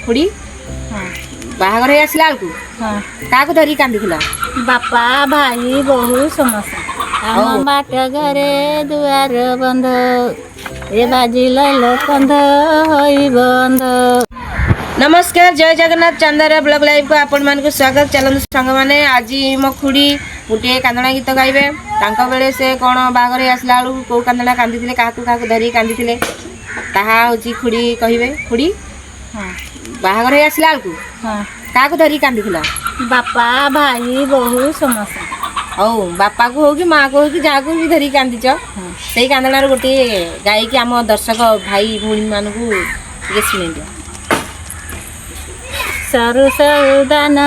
खुड़ी बाहागर आसला बेलू क्या धरिक कांदी बापा भाई बहु समस्त आम बाट घरे दुआर बंध ए बाजी लैल कंध होई बंध। नमस्कार जय जगन्नाथ चांदारा ब्लॉग लाइव को आपण मान को स्वागत। चलନ୍ତୁ संग माने आज मो खुड़ी गोटे कांदना गीत गाइबे तांका बेले से कोन बाहागर आसला बेलू को कांदना कांदी क्या धरिक कांदी ताहा होची खुड़ी कहिबे। खुड़ी बाहागर आसला बेलू क्या धरिक कांदी बापा भाई बहु समस्त हौ बापा को हो कि माँ को हो कि जहाँ को भी धरिक कांदीच से कांदनार गोटे गायकी आम दर्शक भाई भौणी मान को शुणी दिया। सरु सौदान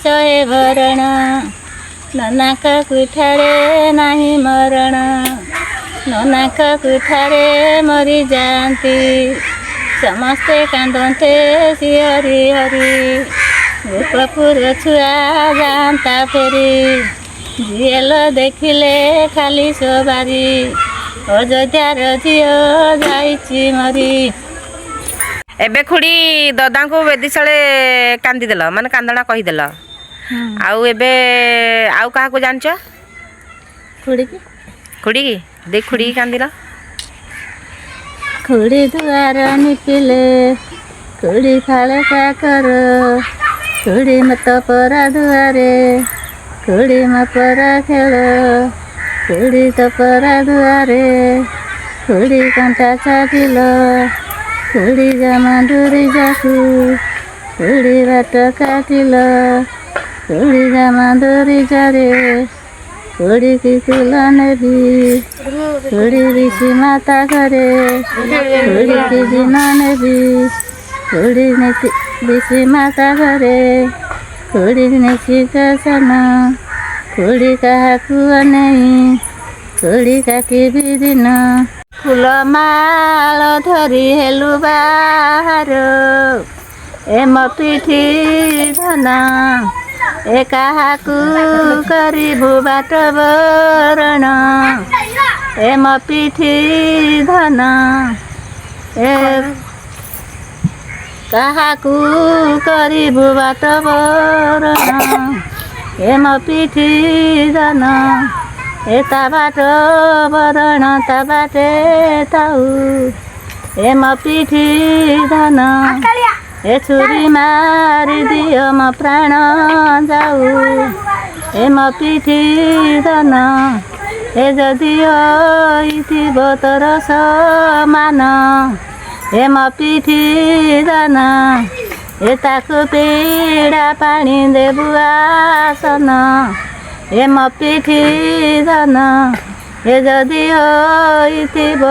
चए भरण ननाक कुठारे नाही मरण ननाक कुठारे मरी जाती समस्ते कांदते सिहरी हरी गोपपुर छुआ जाता फेरी झील देखिले खाली सवारी अयोध्यार झील जाइछि मरी। एबे खुड़ी ददा को वेदिशाले कांदी देल माने कांदना कहीदेल आउ एबे आउ क्या को जानच खुड़ी की देख खुड़ी कांदिल खुड़ी दुआर निपिले खुड़ी खाले काकर खुड़ी मत परा दुआरे खुड़ी मपरा खेल खुड़ी तो परा दुआरे खुड़ी कंटा चाटिल खुड़ी जमा डोरी जाकू खुड़ी बाट काटिल खुड़ी जमा डोरी जारे खुड़ी की कुला नेबी खुड़ी ऋषि माता घरे खुड़ी की दिन नेबी खुड़ी ऋषि माता घरे खुड़ी नेसी सन खुड़ी कहा नहीं खुड़ी का भी दिन फूल माल धरी हेलु बाहर ए मो पिठी धन ए काहाकू करिबु बाट बरण ए मो पिठी धन ए काहाकू करिबु बाट बरण ए मो पिठी धन ए ता बाट बरण ता बाटे ताऊ ए मो पिठी धन ए छुरी मारी दियो मो प्राण जाऊ ए मो पिठी धन ए जदि होइथिब तोर समान ए मो पिठी धन ए ताकू पीड़ा पानी देबु आसन ए मो पिठी धन ए जदि होइथिब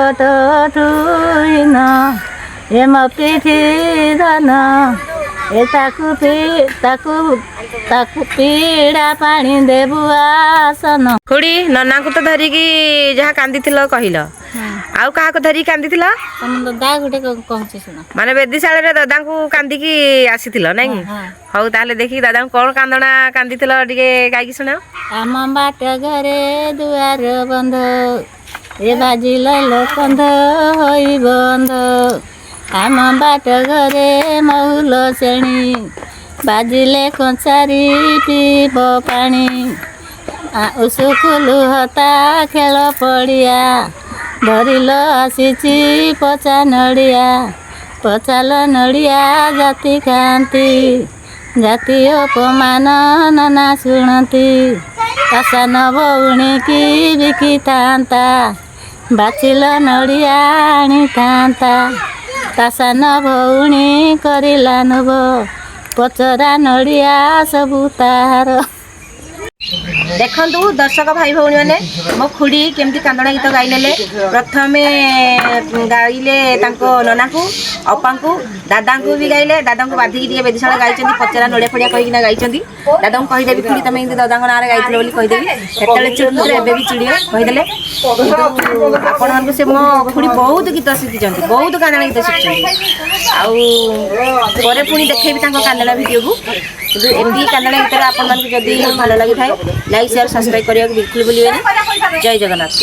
टुइन ए मो पिठी धन ए ताकू पीड़ा पानी देबु आसन। खुड़ी नना को तो धरिकी जहाँ कांदी कहल आउ क्या धरिक कांदी दादा गोटे कहूँ शुण माने वेदिशाले रे दादा को कांदिकी आसी नहीं हौ ताले देखी दादा कौन कांदना कांदी टिके गायकी सुना। आम बाट घरे दुआर बंध ए बाजी लैल कंध होई बंध आम बाट घरे महुल श्रेणी बाजिले कंचारी पीब पानी सुखुलु हता खेल पड़िया धरिल आसीची पचा नड़िया पचाल नड़िया जाति खाती जाति अपमान नाना शुणती आसान भौणी की बिकी था बाचिल नड़िया आनी था तासान भौणी करिला नब पचरा नड़िया सबू तार। देखु दर्शक भाई भौणी मैंने मो खुड़ी केमती कांदना गीत गाइले प्रथमे गाइले नना को अपा को दादा को भी गाइले दादा को बाधिकी वेदिशाला गाई पचरा नड़िया फड़िया कहीकिना गाई दादा को कहीदेवी खुड़ी तुम दादा ना गाई कहीदेवी से चिड़ुले एवं भी चिड़िए कहीदे आपण से मो खुड़ी बहुत गीत शिखी बहुत कांदना गीत शिखी आउ पुणी देखेबी कांदना भिडियो को एमती कांदना गीत आपण जदि भल लगी था लाइक शेयर सब्सक्राइब करने बिल्कुल भूलिए। जय जगन्नाथ।